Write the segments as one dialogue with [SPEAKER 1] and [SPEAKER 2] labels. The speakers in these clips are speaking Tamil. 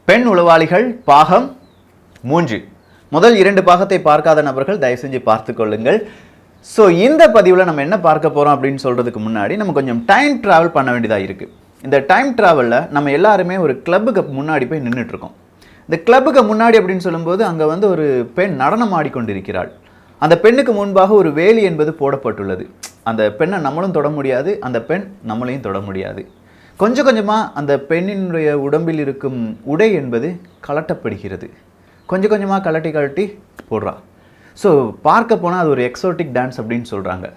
[SPEAKER 1] பெண் உளவாளிகள் பாகம் 3. முதல் 2 பாகத்தை பார்க்காத நபர்கள் தயவு செஞ்சு பார்த்து கொள்ளுங்கள். ஸோ இந்த பதிவில் நம்ம என்ன பார்க்க போகிறோம் அப்படின்னு சொல்கிறதுக்கு முன்னாடி நம்ம கொஞ்சம் டைம் ட்ராவல் பண்ண வேண்டியதாக இருக்குது. இந்த டைம் ட்ராவலில் நம்ம எல்லாருமே ஒரு கிளப்புக்கு முன்னாடி போய் நின்றுட்டுருக்கோம். இந்த கிளப்புக்கு முன்னாடி அப்படின்னு சொல்லும்போது அங்கே ஒரு பெண் நடனம் ஆடிக்கொண்டிருக்கிறாள். அந்த பெண்ணுக்கு முன்பாக ஒரு வேலி என்பது போடப்பட்டுள்ளது. அந்த பெண்ணை நம்மளும் தொட முடியாது, அந்த பெண் நம்மளையும் தொட முடியாது. கொஞ்சம் கொஞ்சமாக அந்த பெண்ணினுடைய உடம்பில் இருக்கும் உடை என்பது கலட்டப்படுகிறது. கொஞ்சம் கொஞ்சமாக கலட்டி போடுறா. ஸோ பார்க்க போனால் அது ஒரு எக்ஸோட்டிக் டான்ஸ் அப்படின்னு சொல்கிறாங்க.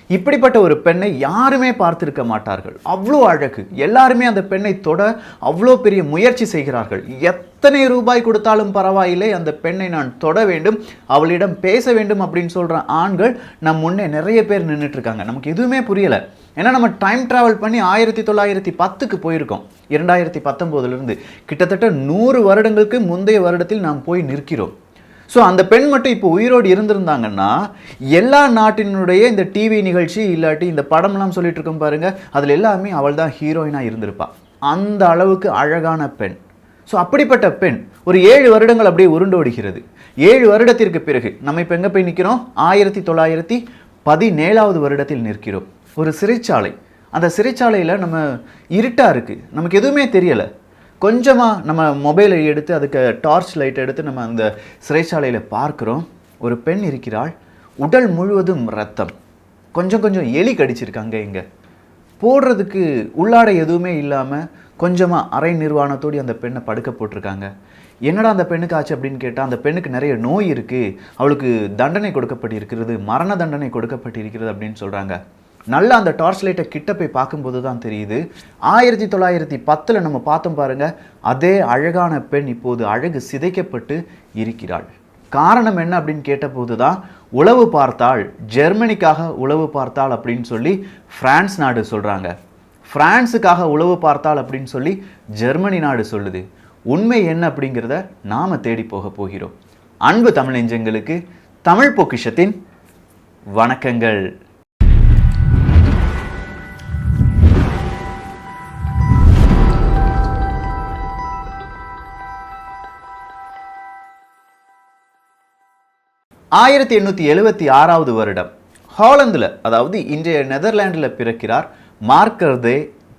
[SPEAKER 1] இப்படிப்பட்ட ஒரு பெண்ணை யாருமே பார்த்திருக்க மாட்டார்கள். அவ்வளோ அழகு. எல்லாருமே அந்த பெண்ணை தொட அவ்வளோ பெரிய முயற்சி செய்கிறார்கள். எத்தனை ரூபாய் கொடுத்தாலும் பரவாயில்லை, அந்த பெண்ணை நான் தொட வேண்டும், அவளிடம் பேச வேண்டும் அப்படின்னு சொல்கிற ஆண்கள் நம் முன்னே நிறைய பேர் நின்றுட்டுருக்காங்க. நமக்கு எதுவுமே புரியலை. ஏன்னா நம்ம டைம் ட்ராவல் பண்ணி 1910க்கு போயிருக்கோம். 2019 கிட்டத்தட்ட 100 வருடங்களுக்கு முந்தைய வருடத்தில் நாம் போய் நிற்கிறோம். ஸோ அந்த பெண் மட்டும் இப்போ உயிரோடு இருந்திருந்தாங்கன்னா எல்லா நாட்டினுடைய இந்த டிவி நிகழ்ச்சி இல்லாட்டி இந்த படம்லாம் சொல்லிட்டு இருக்கோம் பாருங்க, அதில் எல்லாமே அவள் தான் ஹீரோயினாக இருந்திருப்பா. அந்த அளவுக்கு அழகான பெண். ஸோ அப்படிப்பட்ட பெண் ஒரு 7 வருடங்கள் அப்படியே உருண்டோடுகிறது. 7 வருடத்திற்கு பிறகு நம்ம இப்போ எங்கே போய் நிற்கிறோம்? 1917வது வருடத்தில் நிற்கிறோம். ஒரு சிறைச்சாலை. அந்த சிறைச்சாலையில் நம்ம இருட்டாக இருக்குது, நமக்கு எதுவுமே தெரியலை. கொஞ்சமாக நம்ம மொபைலை எடுத்து அதுக்கு டார்ச் லைட் எடுத்து நம்ம அந்த சிறைச்சாலையில் பார்க்குறோம். ஒரு பெண் இருக்கிறாள். உடல் முழுவதும் ரத்தம், கொஞ்சம் எலி கடிச்சிருக்காங்க. இங்கே போடுறதுக்கு உள்ளாடை எதுவுமே இல்லாமல் கொஞ்சமாக அரை நிர்வாணத்தோடு அந்த பெண்ணை படுக்க போட்டிருக்காங்க. என்னடா அந்த பெண்ணுக்கு ஆச்சு அப்படின்னு கேட்டால், அந்த பெண்ணுக்கு நிறைய நோய் இருக்குது, அவளுக்கு தண்டனை கொடுக்கப்பட்டிருக்கிறது, மரண தண்டனை கொடுக்கப்பட்டிருக்கிறது அப்படின்னு சொல்கிறாங்க. நல்லா அந்த டார்ச் லைட்டை கிட்ட போய் பார்க்கும்போது தான் தெரியுது, 1910 நம்ம பார்த்தோம் பாருங்க, அதே அழகான பெண் இப்போது அழகு சிதைக்கப்பட்டு இருக்கிறாள். காரணம் என்ன அப்படின்னு கேட்டபோது தான் உளவு பார்த்தாள், ஜெர்மனிக்காக உளவு பார்த்தாள் அப்படின்னு சொல்லி பிரான்ஸ் நாடு சொல்கிறாங்க. பிரான்ஸுக்காக உளவு பார்த்தாள் அப்படின்னு சொல்லி ஜெர்மனி நாடு சொல்லுது. உண்மை என்ன அப்படிங்கிறத நாம் தேடி போக போகிறோம். அன்பு தமிழ் நெஞ்சங்களுக்கு தமிழ் பொக்கிஷத்தின் வணக்கங்கள். ஆயிரத்தி 1876வது வருடம் ஹாலந்தில், அதாவது இன்றைய நெதர்லாண்டில் பிறக்கிறார் மார்க்கர் தே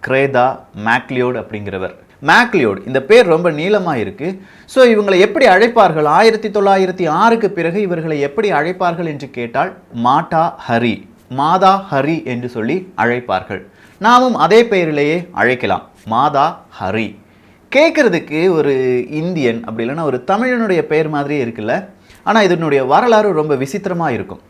[SPEAKER 1] கிரேதா மேக்லியோட் அப்படிங்கிறவர். மேக்லியோட் இந்த பேர் ரொம்ப நீளமாக இருக்குது. ஸோ இவங்களை எப்படி அழைப்பார்கள்? 1906க்கு பிறகு இவர்களை எப்படி அழைப்பார்கள் என்று கேட்டால் மாதா ஹரி என்று சொல்லி அழைப்பார்கள். நாமும் அதே பெயரிலேயே அழைக்கலாம், மாதா ஹரி. கேட்குறதுக்கு ஒரு இந்தியன் அப்படி இல்லைன்னா ஒரு தமிழனுடைய பெயர் மாதிரியே இருக்குல்ல. ஆனால் இதனுடைய வரலாறு ரொம்ப விசித்திரமாக இருக்கும்.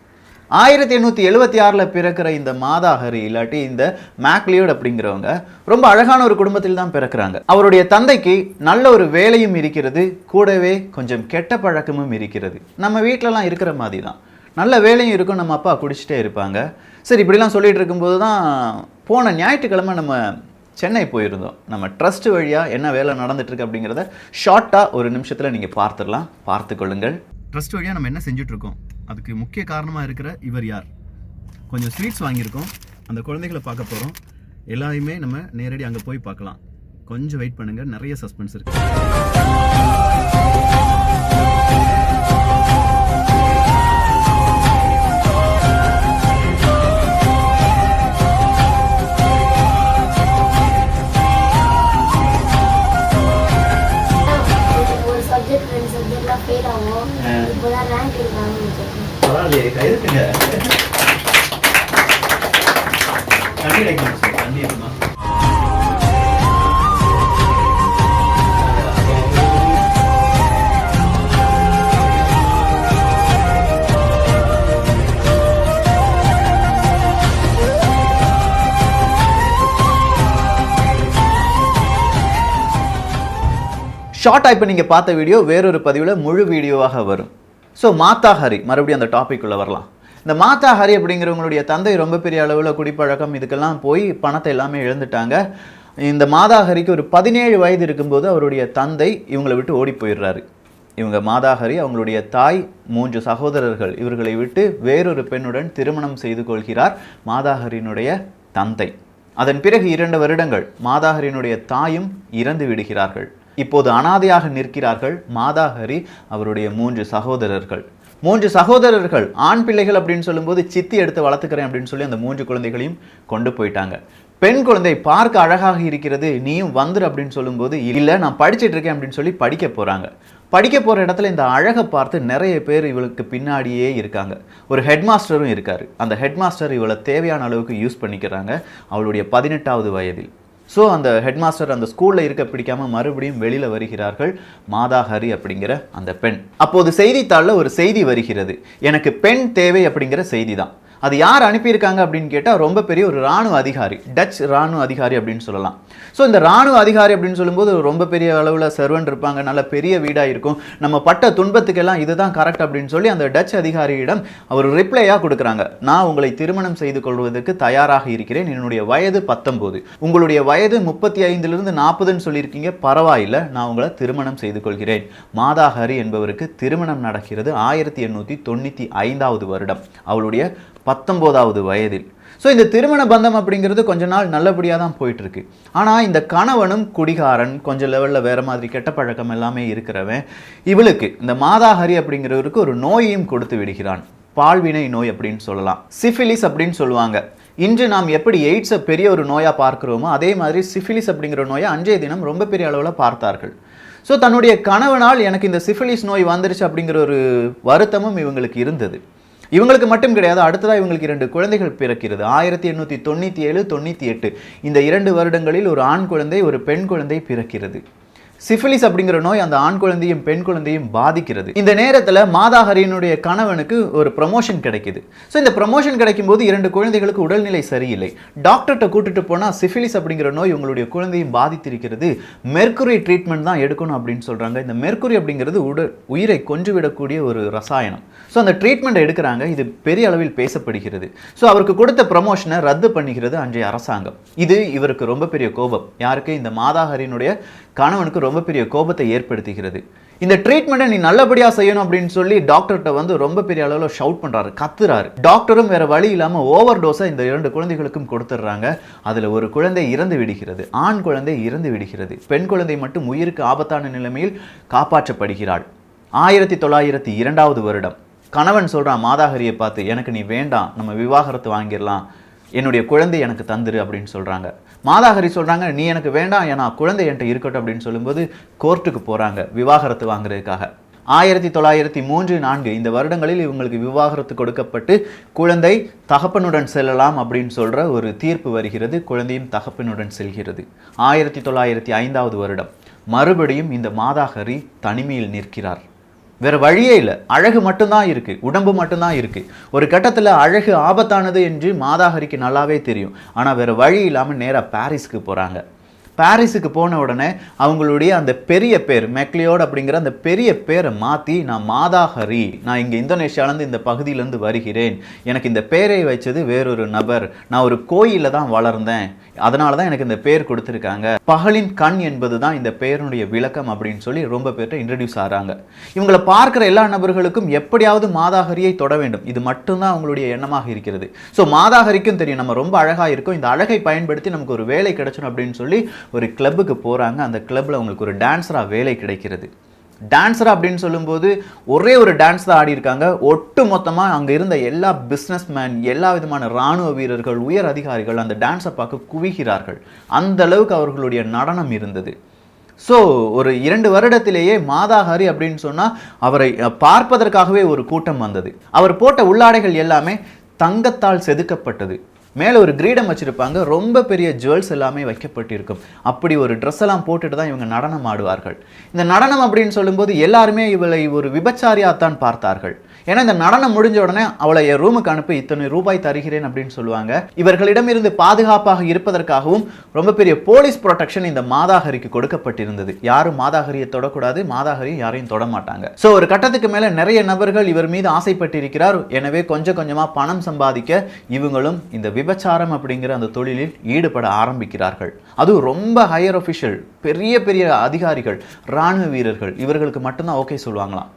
[SPEAKER 1] 1876 பிறக்கிற இந்த மாதா ஹரி இல்லாட்டி இந்த மேக்லியோட் அப்படிங்கிறவங்க ரொம்ப அழகான ஒரு குடும்பத்தில் தான் பிறக்கிறாங்க. அவருடைய தந்தைக்கு நல்ல ஒரு வேலையும் இருக்கிறது, கூடவே கொஞ்சம் கெட்ட பழக்கமும் இருக்கிறது. நம்ம வீட்டிலலாம் இருக்கிற மாதிரி தான், நல்ல வேலையும் இருக்கும், நம்ம அப்பா குடிச்சிட்டே இருப்பாங்க. சரி, இப்படிலாம் சொல்லிட்டு இருக்கும்போது தான் போன ஞாயிற்றுக்கிழமை நம்ம சென்னை போயிருந்தோம். நம்ம ட்ரஸ்ட் வழியாக என்ன வேலை நடந்துட்டுருக்கு அப்படிங்கிறத ஷார்ட்டாக ஒரு நிமிஷத்தில் நீங்கள் பார்த்து கொள்ளுங்கள். ட்ரஸ்ட் வழியாக நம்ம என்ன செஞ்சுட்ருக்கோம், அதுக்கு முக்கிய காரணமாக இருக்கிற இவர் யார்? கொஞ்சம் ஸ்வீட்ஸ் வாங்கியிருக்கோம், அந்த குழந்தைகளை பார்க்க போகிறோம். எல்லாருமே நம்ம நேரடி அங்கே போய் பார்க்கலாம். கொஞ்சம் வெயிட் பண்ணுங்கள், நிறைய சஸ்பென்ஸ் இருக்குது. ஷார்ட்டாக இப்போ நீங்கள் பார்த்த வீடியோ வேறொரு பதிவில் முழு வீடியோவாக வரும். ஸோ மாதா ஹரி, மறுபடியும் அந்த டாபிக் உள்ள வரலாம். இந்த மாதா ஹரி அப்படிங்கிறவங்களுடைய தந்தை ரொம்ப பெரிய அளவில் குடிப்பழக்கம் இதுக்கெல்லாம் போய் பணத்தை எல்லாமே இழந்துட்டாங்க. இந்த மாதா ஹரிக்கு ஒரு 17 வயது இருக்கும்போது அவருடைய தந்தை இவங்களை விட்டு ஓடி போயிடுறாரு. இவங்க மாதா ஹரி, அவங்களுடைய தாய், 3 சகோதரர்கள், இவர்களை விட்டு வேறொரு பெண்ணுடன் திருமணம் செய்து கொள்கிறார் மாதா ஹரியினுடைய தந்தை. அதன் பிறகு 2 வருடங்கள் மாதா ஹரியினுடைய தாயும் இறந்து விடுகிறார்கள். இப்போது அனாதையாக நிற்கிறார்கள் மாதாஹரி அவருடைய 3 சகோதரர்கள். 3 சகோதரர்கள் ஆண் பிள்ளைகள் அப்படின்னு சொல்லும்போது சித்தி எடுத்து வளர்த்துக்கிறேன் அப்படின்னு சொல்லி அந்த 3 குழந்தைகளையும் கொண்டு போயிட்டாங்க. பெண் குழந்தை பார்க்க அழகாக இருக்கிறது, நீயும் வந்துரு அப்படின்னு சொல்லும்போது இல்லை நான் படிச்சுட்டு இருக்கேன் அப்படின்னு சொல்லி படிக்க போகிறாங்க. படிக்க போகிற இடத்துல இந்த அழகை பார்த்து நிறைய பேர் இவளுக்கு பின்னாடியே இருக்காங்க. ஒரு ஹெட் மாஸ்டரும் இருக்கார். அந்த ஹெட் மாஸ்டர் இவளை தேவையான அளவுக்கு யூஸ் பண்ணிக்கிறாங்க அவளுடைய 18வது வயதில். ஸோ அந்த ஹெட் மாஸ்டர் அந்த ஸ்கூலில் இருக்க பிடிக்காம மறுபடியும் வெளியில் வருகிறார்கள் மாதாஹரி அப்படிங்கிற அந்த பெண். அப்போது செய்தித்தாளில் ஒரு செய்தி வருகிறது, எனக்கு பெண் தேவை அப்படிங்கிற செய்தி தான். அது யார் அனுப்பியிருக்காங்க அப்படின்னு கேட்டால் ரொம்ப பெரிய ஒரு இராணுவ அதிகாரி, டச் இராணுவ அதிகாரி அப்படின்னு சொல்லலாம். ஸோ இந்த இராணுவ அதிகாரி அப்படின்னு சொல்லும்போது ரொம்ப பெரிய அளவில் சர்வன்ட் இருப்பாங்க, நல்ல பெரிய வீடாக இருக்கும், நம்ம பட்ட துன்பத்துக்கெல்லாம் இதுதான் கரெக்ட் அப்படின்னு சொல்லி அந்த டச் அதிகாரியிடம் அவர் ரிப்ளையாக கொடுக்குறாங்க. நான் உங்களை திருமணம் செய்து கொள்வதற்கு தயாராக இருக்கிறேன், என்னுடைய வயது 19, உங்களுடைய வயது 35லிருந்து 40ன்னு சொல்லியிருக்கீங்க, பரவாயில்லை நான் உங்களை திருமணம் செய்து கொள்கிறேன். மாதாஹரி என்பவருக்கு திருமணம் நடக்கிறது 1895வது வருடம், அவளுடைய 19வது வயதில். ஸோ இந்த திருமண பந்தம் அப்படிங்கிறது கொஞ்ச நாள் நல்லபடியாக தான் போயிட்டு இருக்கு. ஆனால் இந்த கணவனும் குடிகாரன், கொஞ்சம் லெவலில் வேற மாதிரி கெட்ட பழக்கம் எல்லாமே இருக்கிறவன், இவளுக்கு இந்த மாதாஹரி அப்படிங்கிறவருக்கு ஒரு நோயையும் கொடுத்து விடுகிறான். பால்வினை நோய் அப்படின்னு சொல்லலாம், சிஃபிலிஸ் அப்படின்னு சொல்லுவாங்க. இன்று நாம் எப்படி எய்ட்ஸை பெரிய ஒரு நோயாக பார்க்கிறோமோ அதே மாதிரி சிஃபிலிஸ் அப்படிங்கிற நோயை அன்றைய தினம் ரொம்ப பெரிய அளவில் பார்த்தார்கள். ஸோ தன்னுடைய கணவனால் எனக்கு இந்த சிஃபிலிஸ் நோய் வந்துருச்சு அப்படிங்கிற ஒரு வருத்தமும் இவங்களுக்கு இருந்தது. இவங்களுக்கு மட்டும் கிடையாது, அடுத்ததாக இவங்களுக்கு 2 குழந்தைகள் பிறக்கிறது. 1897, 98 இந்த 2 வருடங்களில் ஒரு ஆண் குழந்தை ஒரு பெண் குழந்தை பிறக்கிறது. சிஃபிலிஸ் அப்படிங்கிற நோய் அந்த ஆண் குழந்தையும் பெண் குழந்தையும் பாதிக்கிறது. இந்த நேரத்தில் மாதாஹரியினுடைய கணவனுக்கு ஒரு ப்ரமோஷன் கிடைக்குது. ஸோ இந்த ப்ரமோஷன் கிடைக்கும் போது 2 குழந்தைகளுக்கு உடல்நிலை சரியில்லை. டாக்டர்கிட்ட கூட்டிட்டு போனால் சிஃபிலிஸ் அப்படிங்கிற நோய் உங்களுடைய குழந்தையும் பாதித்திருக்கிறது, மெர்க்குரி ட்ரீட்மெண்ட் தான் எடுக்கணும் அப்படின்னு சொல்கிறாங்க. இந்த மெர்க்குரி அப்படிங்கிறது உயிரை கொன்றுவிடக்கூடிய ஒரு ரசாயனம். ஸோ அந்த ட்ரீட்மெண்ட் எடுக்கிறாங்க, இது பெரிய அளவில் பேசப்படுகிறது. ஸோ அவருக்கு கொடுத்த ப்ரமோஷனை ரத்து பண்ணுகிறது அன்றைய அரசாங்கம். இது இவருக்கு ரொம்ப பெரிய கோபம், யாருக்கு இந்த மாதாஹரியினுடைய கணவனுக்கு ரொம்ப பெரிய கோபத்தை ஏற்படுத்துகிறது. இந்த ட்ரீட்மெண்ட்டை நீ நல்லபடியாக செய்யணும் அப்படின்னு சொல்லி டாக்டர்கிட்ட வந்து ரொம்ப பெரிய அளவில் ஷவுட் பண்ணுறாரு, கத்துறாரு. டாக்டரும் வேற வழி இல்லாமல் ஓவர் டோஸை இந்த 2 குழந்தைகளுக்கும் கொடுத்துட்றாங்க. அதில் ஒரு குழந்தை இறந்து விடுகிறது, ஆண் குழந்தை இறந்து விடுகிறது, பெண் குழந்தை மட்டும் உயிருக்கு ஆபத்தான நிலைமையில் காப்பாற்றப்படுகிறாள். 1902வது வருடம் கணவன் சொல்கிறான் மாதாஹரியை பார்த்து, எனக்கு நீ வேண்டாம், நம்ம விவாகரத்து வாங்கிடலாம், என்னுடைய குழந்தை எனக்கு தந்துரு அப்படின்னு சொல்கிறாங்க. மாதாஹரி சொல்கிறாங்க நீ எனக்கு வேண்டாம், ஏன்னா குழந்தை என்கிட்ட இருக்கட்டும் அப்படின்னு சொல்லும்போது கோர்ட்டுக்கு போகிறாங்க விவாகரத்து வாங்குறதுக்காக. 1903, 4 இந்த வருடங்களில் இவங்களுக்கு விவாகரத்து கொடுக்கப்பட்டு குழந்தை தகப்பனுடன் செல்லலாம் அப்படின்னு சொல்கிற ஒரு தீர்ப்பு வருகிறது. குழந்தையும் தகப்பனுடன் செல்கிறது. 1905வது வருடம் மறுபடியும் இந்த மாதாஹரி தனிமையில் நிற்கிறார். வேற வழியே இல்லை, அழகு மட்டும்தான் இருக்கு, உடம்பு மட்டும்தான் இருக்கு. ஒரு கட்டத்தில் அழகு ஆபத்தானது என்று மாதாஹரிக்கு நல்லாவே தெரியும். ஆனால் வேற வழி இல்லாமல் நேராக பாரிஸ்க்கு போகிறாங்க. பாரிஸுக்கு போன உடனே அவங்களுடைய அந்த பெரிய பேர் மெக்லியோட் அப்படிங்கிற அந்த பெரிய பேரை மாற்றி நான் மாதாஹரி, நான் இங்கே இந்தோனேஷியாவிலேருந்து இந்த பகுதியிலேருந்து வருகிறேன், எனக்கு இந்த பேரை வச்சது வேறொரு நபர், நான் ஒரு கோயிலில் தான் வளர்ந்தேன், அதனால தான் எனக்கு இந்த பேர் கொடுத்துருக்காங்க, பகலின் கண் என்பது தான் இந்த பேருடைய விளக்கம் அப்படின்னு சொல்லி ரொம்ப பேர்கிட்ட இன்ட்ரடியூஸ் ஆகிறாங்க. இவங்களை பார்க்குற எல்லா நபர்களுக்கும் எப்படியாவது மாதாஹரியை தொட வேண்டும், இது மட்டும்தான் அவங்களுடைய எண்ணமாக இருக்கிறது. ஸோ மாதாஹரிக்கும் தெரியும் நம்ம ரொம்ப அழகாக இருக்கும், இந்த அழகை பயன்படுத்தி நமக்கு ஒரு வேலை கிடைச்சிடும் அப்படின்னு சொல்லி ஒரு கிளப்புக்கு போகிறாங்க. அந்த கிளப்பில் அவங்களுக்கு ஒரு டான்ஸராக வேலை கிடைக்கிறது. டான்ஸரா அப்படின்னு சொல்லும்போது ஒரே ஒரு டான்ஸ் தான் ஆடி இருக்காங்க. ஒட்டு மொத்தமாக அங்கே இருந்த எல்லா பிஸ்னஸ் மேன், எல்லா விதமான இராணுவ வீரர்கள், உயர் அதிகாரிகள் அந்த டான்ஸை பார்க்க குவிகிறார்கள். அந்த அளவுக்கு அவர்களுடைய நடனம் இருந்தது. ஸோ ஒரு 2 வருடத்திலேயே மாதாஹரி அப்படின்னு சொன்னால் அவரை பார்ப்பதற்காகவே ஒரு கூட்டம் வந்தது. அவர் போட்ட உள்ளாடைகள் எல்லாமே தங்கத்தால் செதுக்கப்பட்டது. மேலே ஒரு கிரீடம் வச்சுருப்பாங்க, ரொம்ப பெரிய ஜுவல்ஸ் எல்லாமே வைக்கப்பட்டிருக்கும். அப்படி ஒரு ட்ரெஸ் எல்லாம் போட்டுட்டு தான் இவங்க நடனம் ஆடுவார்கள். இந்த நடனம் அப்படின்னு சொல்லும்போது எல்லாருமே இவளை ஒரு விபச்சாரியாத்தான் பார்த்தார்கள். ஏன்னா இந்த நடனம் முடிஞ்ச உடனே அவளை என் ரூமுக்கு அனுப்பி இத்தனை ரூபாய் தருகிறேன் அப்படின்னு சொல்லுவாங்க. இவர்களிடமிருந்து பாதுகாப்பாக இருப்பதற்காகவும் ரொம்ப பெரிய போலீஸ் ப்ரொடெக்ஷன் இந்த மாதாஹரிக்கு கொடுக்கப்பட்டிருந்தது. யாரும் மாதாஹரியை தொடக்கூடாது, மாதாஹரியும் யாரையும் தொட மாட்டாங்க. ஸோ ஒரு கட்டத்துக்கு மேலே நிறைய நபர்கள் இவர் மீது ஆசைப்பட்டிருக்கிறார். எனவே கொஞ்சம் கொஞ்சமாக பணம் சம்பாதிக்க இவங்களும் இந்த விபச்சாரம் அப்படிங்கிற அந்த தொழிலில் ஈடுபட ஆரம்பிக்கிறார்கள். அதுவும் ரொம்ப ஹையர் அஃபிஷியல், பெரிய பெரிய அதிகாரிகள், இராணுவ வீரர்கள், இவர்களுக்கு மட்டும்தான் ஓகே சொல்லுவாங்களாம்.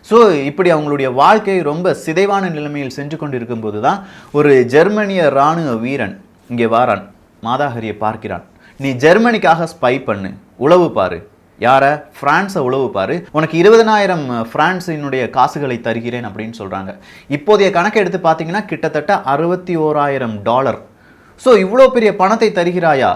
[SPEAKER 1] ஸோ இப்படி அவங்களுடைய வாழ்க்கை ரொம்ப சிதைவான நிலைமையில் சென்று கொண்டிருக்கும் போது தான் ஒரு ஜெர்மனிய இராணுவ வீரன் இங்கே வாரான், மாதாஹரியை பார்க்கிறான். நீ ஜெர்மனிக்காக ஸ்பை பண்ணு, உளவு பாரு, யாரை? பிரான்ஸை உளவு பாரு, உனக்கு 20,000 பிரான்ஸினுடைய காசுகளை தருகிறேன் அப்படின்னு சொல்றாங்க. இப்போதைய கணக்கு எடுத்து பார்த்தீங்கன்னா கிட்டத்தட்ட $61,000. ஸோ இவ்வளோ பெரிய பணத்தை தருகிறாயா?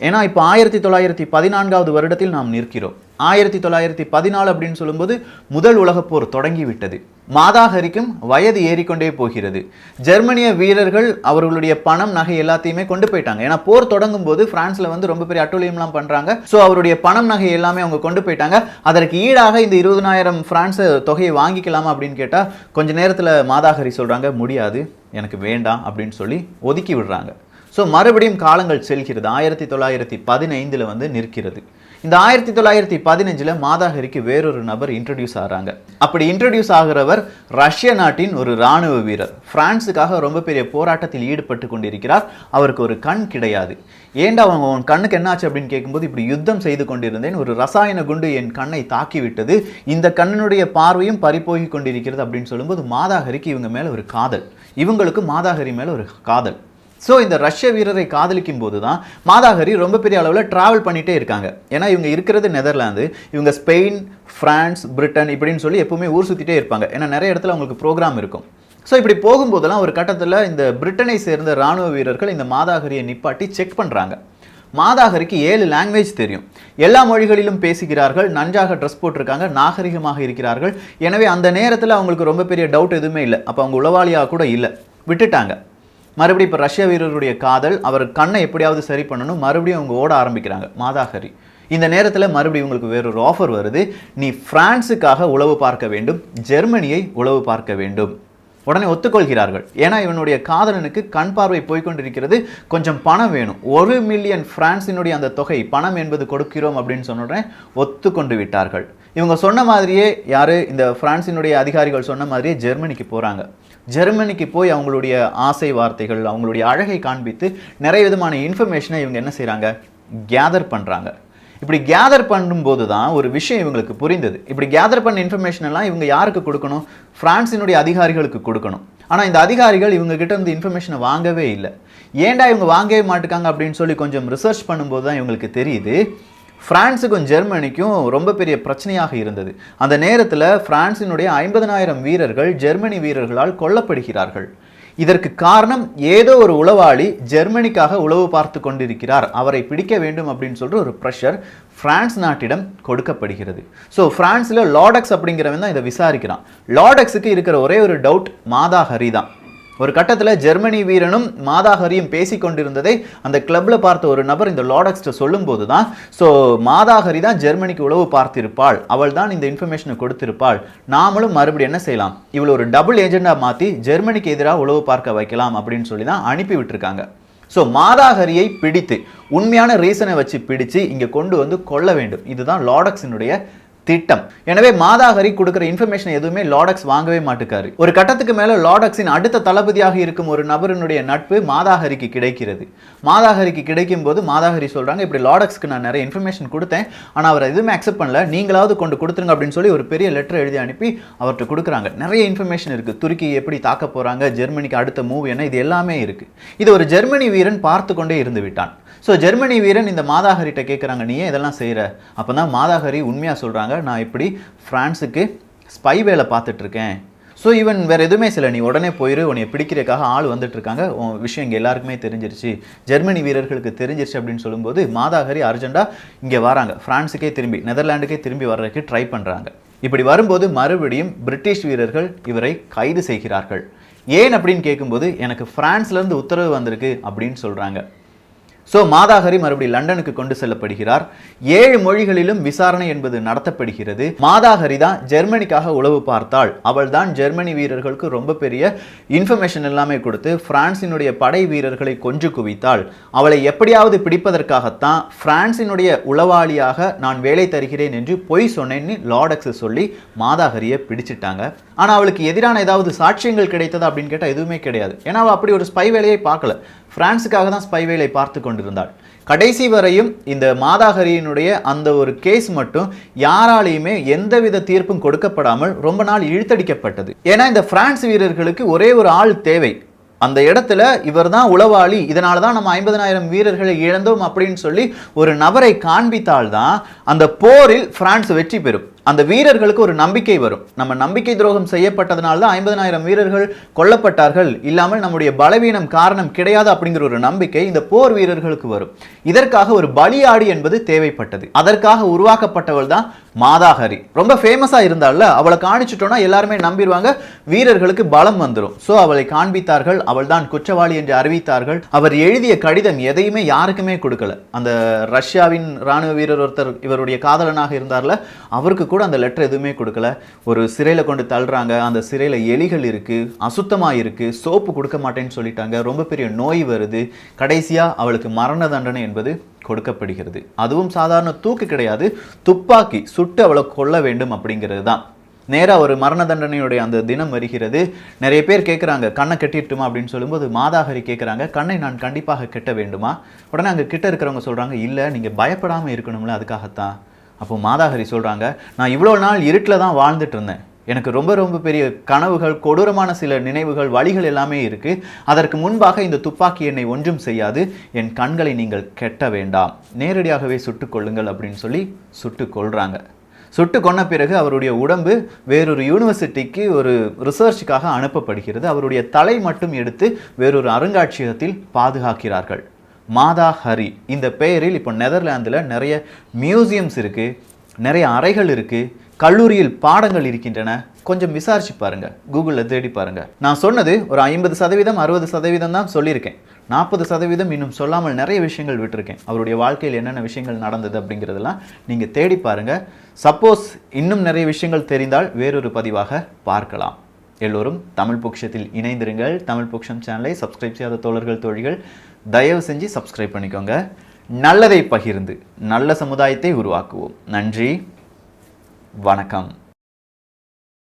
[SPEAKER 1] ஏன்னா இப்போ 1914வது வருடத்தில் நாம் நிற்கிறோம். 1914 அப்படின்னு சொல்லும்போது முதல் உலகப்போர் தொடங்கிவிட்டது. மாதாஹரிக்கும் வயது ஏறிக்கொண்டே போகிறது. ஜெர்மனிய வீரர்கள் அவர்களுடைய பணம், நகை எல்லாத்தையுமே கொண்டு போயிட்டாங்க. ஏன்னா போர் தொடங்கும் போது பிரான்ஸ்ல வந்து ரொம்ப பெரிய அட்டூழியம்லாம் பண்றாங்க. ஸோ அவருடைய பணம், நகை எல்லாமே அவங்க கொண்டு போயிட்டாங்க. அதற்கு ஈடாக இந்த 20,000 பிரான்ஸ் தொகையை வாங்கிக்கலாமா அப்படின்னு கேட்டா கொஞ்ச நேரத்தில் மாதாஹரி சொல்றாங்க, முடியாது, எனக்கு வேண்டாம் அப்படின்னு சொல்லி ஒதுக்கி விடுறாங்க. ஸோ மறுபடியும் காலங்கள் செல்கிறது. 1915 வந்து நிற்கிறது. இந்த 1915 மாதாஹரிக்கு வேறொரு நபர் இன்ட்ரடியூஸ் ஆகிறாங்க. அப்படி இன்ட்ரடியூஸ் ஆகிறவர் ரஷ்ய நாட்டின் ஒரு இராணுவ வீரர். பிரான்ஸுக்காக ரொம்ப பெரிய போராட்டத்தில் ஈடுபட்டு கொண்டிருக்கிறார். அவருக்கு ஒரு கண் கிடையாது. ஏண்டா உன் கண்ணுக்கு என்னாச்சு அப்படின்னு கேட்கும்போது, இப்படி யுத்தம் செய்து கொண்டிருந்தேன், ஒரு ரசாயன குண்டு என் கண்ணை தாக்கிவிட்டது, இந்த கண்ணினுடைய பார்வையும் பறிப்போகி கொண்டிருக்கிறது அப்படின்னு சொல்லும்போது மாதாஹரிக்கு இவங்க மேலே ஒரு காதல், இவங்களுக்கு மாதாஹரி மேலே ஒரு காதல். ஸோ இந்த ரஷ்ய வீரரை காதலிக்கும் போது தான் மாதாஹரி ரொம்ப பெரிய அளவில் ட்ராவல் பண்ணிகிட்டே இருக்காங்க. ஏன்னா இவங்க இருக்கிறது நெதர்லாந்து, இவங்க ஸ்பெயின், ஃப்ரான்ஸ், பிரிட்டன் இப்படின்னு சொல்லி எப்பவுமே ஊர் சுற்றிட்டே இருப்பாங்க. ஏன்னா நிறைய இடத்துல அவங்களுக்கு ப்ரோக்ராம் இருக்கும். ஸோ இப்படி போகும்போதெல்லாம் ஒரு கட்டத்தில் இந்த பிரிட்டனை சேர்ந்த இராணுவ வீரர்கள் இந்த மாதாஹரியை நிப்பாட்டி செக் பண்ணுறாங்க. மாதாஹரிக்கு 7 லாங்குவேஜ் தெரியும், எல்லா மொழிகளிலும் பேசுகிறார்கள், நன்றாக ட்ரெஸ் போட்டிருக்காங்க, நாகரிகமாக இருக்கிறார்கள். எனவே அந்த நேரத்தில் அவங்களுக்கு ரொம்ப பெரிய டவுட் எதுவுமே இல்லை. அப்போ அவங்க உளவாளியாக கூட இல்லை, விட்டுட்டாங்க. மறுபடியும் இப்போ ரஷ்ய வீரருடைய காதல், அவர் கண்ணை எப்படியாவது சரி பண்ணணும், மறுபடியும் அவங்க ஓட ஆரம்பிக்கிறாங்க மாதாஹரி. இந்த நேரத்தில் மறுபடியும் உங்களுக்கு வேறொரு ஆஃபர் வருது, நீ பிரான்ஸுக்காக உளவு பார்க்க வேண்டும், ஜெர்மனியை உளவு பார்க்க வேண்டும். உடனே ஒத்துக்கொள்கிறார்கள். ஏன்னா இவனுடைய காதலனுக்கு கண் பார்வை போய்கொண்டிருக்கிறது, கொஞ்சம் பணம் வேணும். 1 மில்லியன் பிரான்ஸினுடைய அந்த தொகை பணம் என்பது கொடுக்கிறோம் அப்படின்னு சொன்ன ஒத்துக்கொண்டு விட்டார்கள். இவங்க சொன்ன மாதிரியே யாரு, இந்த பிரான்ஸினுடைய அதிகாரிகள் சொன்ன மாதிரியே ஜெர்மனிக்கு போகிறாங்க. ஜெர்மனிக்கு போய் அவங்களுடைய ஆசை வார்த்தைகள், அவங்களுடைய அழகை காண்பித்து நிறைய விதமான இன்ஃபர்மேஷனை இவங்க என்ன செய்கிறாங்க, கேதர் பண்ணுறாங்க. இப்படி கேதர் பண்ணும்போது தான் ஒரு விஷயம் இவங்களுக்கு புரிந்தது. இப்படி கேதர் பண்ண இன்ஃபர்மேஷன் எல்லாம் இவங்க யாருக்கு கொடுக்கணும், பிரான்ஸினுடைய அதிகாரிகளுக்கு கொடுக்கணும். ஆனால் இந்த அதிகாரிகள் இவங்க கிட்ட இருந்து இன்ஃபர்மேஷனை வாங்கவே இல்லை. ஏன்டா இவங்க வாங்கவே மாட்டுக்காங்க அப்படின்னு சொல்லி கொஞ்சம் ரிசர்ச் பண்ணும்போது தான் இவங்களுக்கு தெரியுது, பிரான்ஸுக்கும் ஜெர்மனிக்கும் ரொம்ப பெரிய பிரச்சனையாக இருந்தது. அந்த நேரத்தில் பிரான்ஸினுடைய 50,000 வீரர்கள் ஜெர்மனி வீரர்களால் கொல்லப்படுகிறார்கள். இதற்கு காரணம் ஏதோ ஒரு உளவாளி ஜெர்மனிக்காக உளவு பார்த்து கொண்டிருக்கிறார், அவரை பிடிக்க வேண்டும் அப்படின்னு சொல்ற ஒரு ப்ரெஷர் பிரான்ஸ் நாட்டிடம் கொடுக்கப்படுகிறது. ஸோ பிரான்ஸில் லாடெக்ஸ் அப்படிங்கிறவன் தான் இதை விசாரிக்கிறான். லாடெக்ஸுக்கு இருக்கிற ஒரே ஒரு டவுட் மாதாஹரி தான். ஒரு கட்டத்தில் ஜெர்மனி வீரனும் மாதாஹரியும் பேசி கொண்டிருந்ததை அந்த கிளப்ல பார்த்த ஒரு நபர் இந்த லாடெக்ஸ்ட சொல்லும் போது தான், ஸோ மாதாஹரி தான் ஜெர்மனிக்கு உளவு பார்த்திருப்பாள், அவள் தான் இந்த இன்ஃபர்மேஷனை கொடுத்திருப்பாள், நாமளும் மறுபடியும் என்ன செய்யலாம், இவள் ஒரு டபுள் ஏஜெண்டா மாற்றி ஜெர்மனிக்கு எதிராக உளவு பார்க்க வைக்கலாம் அப்படின்னு சொல்லி தான் அனுப்பி விட்டுருக்காங்க. ஸோ மாதாஹரியை பிடித்து உண்மையான ரீசனை வச்சு பிடிச்சு இங்கே கொண்டு வந்து கொள்ள வேண்டும். இதுதான் லாடெக்ஸினுடைய திட்டம். எனவே மாதாஹரி கொடுக்கிற இன்ஃபர்மேஷன் எதுவுமே லாடெக்ஸ் வாங்கவே மாட்டுக்காரு. ஒரு கட்டத்துக்கு மேல லாடெக்ஸின் அடுத்த தளபதியாக இருக்கும் ஒரு நபரினுடைய நட்பு மாதாஹரிக்கு கிடைக்கிறது. மாதாஹரிக்கு கிடைக்கும் போது மாதாஹரி சொல்றாங்க, இப்படி லாடெக்ஸ்க்கு நான் நிறைய இன்ஃபர்மேஷன் கொடுத்தேன், ஆனால் அவர் எதுவுமே அக்செப்ட் பண்ணல, நீங்களாவது கொண்டு கொடுத்துருங்க அப்படின்னு சொல்லி ஒரு பெரிய லெட்டர் எழுதி அனுப்பி அவர்கிட்ட கொடுக்குறாங்க. நிறைய இன்ஃபர்மேஷன் இருக்கு, துருக்கி எப்படி தாக்க போறாங்க, ஜெர்மனிக்கு அடுத்த மூவ் என்ன, இது எல்லாமே இருக்கு. இது ஒரு ஜெர்மனி வீரன் பார்த்து கொண்டே இருந்து விட்டான். ஸோ ஜெர்மனி வீரன் இந்த மாதாஹரிட்ட கேட்குறாங்க, நீ ஏன் இதெல்லாம் செய்கிற? அப்போ தான் மாதாஹரி உண்மையாக சொல்கிறாங்க, நான் இப்படி ஃப்ரான்ஸுக்கு ஸ்பை வேலை பார்த்துட்ருக்கேன். ஸோ ஈவன் வேறு எதுவுமே சில, நீ உடனே போயிரு, உன்னை பிடிக்கிறதுக்காக ஆள் வந்துட்டுருக்காங்க, உன் விஷயம் இங்கே எல்லாருக்குமே தெரிஞ்சிருச்சு, ஜெர்மனி வீரர்களுக்கு தெரிஞ்சிருச்சு அப்படின்னு சொல்லும்போது மாதாஹரி அர்ஜென்ட்டாக இங்கே வராங்க, ஃப்ரான்ஸுக்கே திரும்பி நெதர்லாண்டுக்கே திரும்பி வர்றதுக்கு ட்ரை பண்ணுறாங்க. இப்படி வரும்போது மறுபடியும் பிரிட்டிஷ் வீரர்கள் இவரை கைது செய்கிறார்கள். ஏன் அப்படின்னு கேட்கும்போது, எனக்கு ஃப்ரான்ஸ்லேருந்து உத்தரவு வந்திருக்கு அப்படின்னு சொல்கிறாங்க. ஸோ மாதாஹரி மறுபடியும் லண்டனுக்கு கொண்டு செல்லப்படுகிறார். 7 மொழிகளிலும் விசாரணை என்பது நடத்தப்படுகிறது. மாதாஹரி தான் ஜெர்மனிக்காக உளவு பார்த்தாள், அவள் தான் ஜெர்மனி வீரர்களுக்கு ரொம்ப பெரிய இன்ஃபர்மேஷன் எல்லாமே கொடுத்து பிரான்சினுடைய படை வீரர்களை கொன்று குவித்தாள். அவளை எப்படியாவது பிடிப்பதற்காகத்தான் பிரான்சினுடைய உளவாளியாக நான் வேலை தருகிறேன் என்று பொய் சொன்னேன்னு லாடெக்ஸ் சொல்லி மாதாஹரியை பிடிச்சிட்டாங்க. ஆனால் அவளுக்கு எதிரான ஏதாவது சாட்சியங்கள் கிடைத்ததா அப்படின்னு கேட்டால் எதுவுமே கிடையாது. ஏன்னா அவள் அப்படி ஒரு ஸ்பை வேலையை பார்க்கல, பிரான்ஸுக்காக தான் ஸ்பை வேலை பார்த்து கொண்டிருந்தாள். கடைசி வரையும் இந்த மாதாஹரியினுடைய அந்த ஒரு கேஸ் மட்டும் யாராலையுமே எந்தவித தீர்ப்பும் கொடுக்கப்படாமல் ரொம்ப நாள் இழுத்தடிக்கப்பட்டது. ஏன்னா இந்த பிரான்ஸ் வீரர்களுக்கு ஒரே ஒரு ஆள் தேவை, அந்த இடத்துல இவர் தான் உளவாளி, இதனால தான் நம்ம 50,000 வீரர்களை இழந்தோம் அப்படின்னு சொல்லி ஒரு நபரை காண்பித்தால்தான் அந்த போரில் பிரான்ஸ் வெற்றி பெறும். அந்த வீரர்களுக்கு ஒரு நம்பிக்கை வரும். நம்ம நம்பிக்கை துரோகம் செய்யப்பட்டதனால தான் 50,000 வீரர்கள் கொல்லப்பட்டார்கள், இல்லாமல் நம்முடைய பலவீனம் காரணம் கிடையாது அப்படிங்கிற ஒரு நம்பிக்கை இந்த போர் வீரர்களுக்கு வரும். இதற்காக ஒரு பலியாடி என்பது தேவைப்பட்டது. அதற்காக உருவாக்கப்பட்டவள் தான் மாதாஹரி. ரொம்ப ஃபேமஸா இருந்தால அவளை காணிச்சிட்டோம்னா எல்லாருமே நம்பிடுவாங்க, வீரர்களுக்கு பலம் வந்துடும். ஸோ அவளை காண்பித்தார்கள், அவள் தான் குற்றவாளி என்று அறிவித்தார்கள். அவர் எழுதிய கடிதம் எதையுமே யாருக்குமே கொடுக்கல. அந்த ரஷ்யாவின் ராணுவ வீரர் ஒருத்தர் இவருடைய காதலனாக இருந்தார்ல, அவருக்கு கூட அந்த லெட்டர் எதுவுமே கொடுக்கல. ஒரு சிறையில் கொண்டு தள்ளுறாங்க, அந்த சிறையில் எலிகள் இருக்கு, அசுத்தமா இருக்கு, சோப்பு கொடுக்க மாட்டேன்னு சொல்லிட்டாங்க, ரொம்ப பெரிய நோய் வருது. கடைசியா அவளுக்கு மரண தண்டனை என்பது கொடுக்கப்படுகிறது. அதுவும் சாதாரண தூக்கு கிடையாது, துப்பாக்கி சுட்டு அவளை கொல்ல வேண்டும் அப்படிங்கிறது தான். நேராக ஒரு மரண தண்டனையுடைய அந்த தினம் வருகிறது. நிறைய பேர் கேட்குறாங்க கண்ணை கட்டிட்டுமா அப்படின்னு சொல்லும்போது மாதாஹரி கேட்குறாங்க, கண்ணை நான் கண்டிப்பாக கெட்ட வேண்டுமா? உடனே அங்கே கிட்ட இருக்கிறவங்க சொல்கிறாங்க, இல்லை நீங்கள் பயப்படாமல் இருக்கணும்ல, அதுக்காகத்தான். அப்போ மாதாஹரி சொல்கிறாங்க, நான் இவ்வளோ நாள் இருட்டில் தான் வாழ்ந்துட்டு இருந்தேன், எனக்கு ரொம்ப ரொம்ப பெரிய கனவுகள், கொடூரமான சில நினைவுகள், வழிகள் எல்லாமே இருக்குது. அதற்கு முன்பாக இந்த துப்பாக்கி என்னை ஒன்றும் செய்யாது, என் கண்களை நீங்கள் கெட்ட வேண்டாம், நேரடியாகவே சுட்டுக் கொள்ளுங்கள் அப்படின்னு சொல்லி சுட்டு கொள்கிறாங்க. சுட்டு கொன்ன பிறகு அவருடைய உடம்பு வேறொரு யூனிவர்சிட்டிக்கு ஒரு ரிசர்ச்சுக்காக அனுப்பப்படுகிறது. அவருடைய தலை மட்டும் எடுத்து வேறொரு அருங்காட்சியகத்தில் பாதுகாக்கிறார்கள். மாதாஹரி இந்த பெயரில் இப்போ நெதர்லாந்தில் நிறைய மியூசியம்ஸ் இருக்குது, நிறைய அறைகள் இருக்குது, கல்லூரியில் பாடங்கள் இருக்கின்றன. கொஞ்சம் விசாரிச்சு பாருங்க, கூகுளில் தேடி பாருங்க. நான் சொன்னது ஒரு 50%, 60% தான் சொல்லியிருக்கேன். 40% இன்னும் சொல்லாமல் நிறைய விஷயங்கள் விட்டுருக்கேன். அவருடைய வாழ்க்கையில் என்னென்ன விஷயங்கள் நடந்தது அப்படிங்கிறதெல்லாம் நீங்கள் தேடி பாருங்க. சப்போஸ் இன்னும் நிறைய விஷயங்கள் தெரிந்தால் வேறொரு பதிவாக பார்க்கலாம். எல்லோரும் தமிழ் பொக்கிஷத்தில் இணைந்திருங்கள். தமிழ் பொக்கிஷம் சேனலை சப்ஸ்கிரைப் செய்யாத தோழர்கள் தோழிகள் தயவு செஞ்சு சப்ஸ்கிரைப் பண்ணிக்கோங்க. நல்லதை பகிர்ந்து நல்ல சமுதாயத்தை உருவாக்குவோம். நன்றி, வணக்கம்.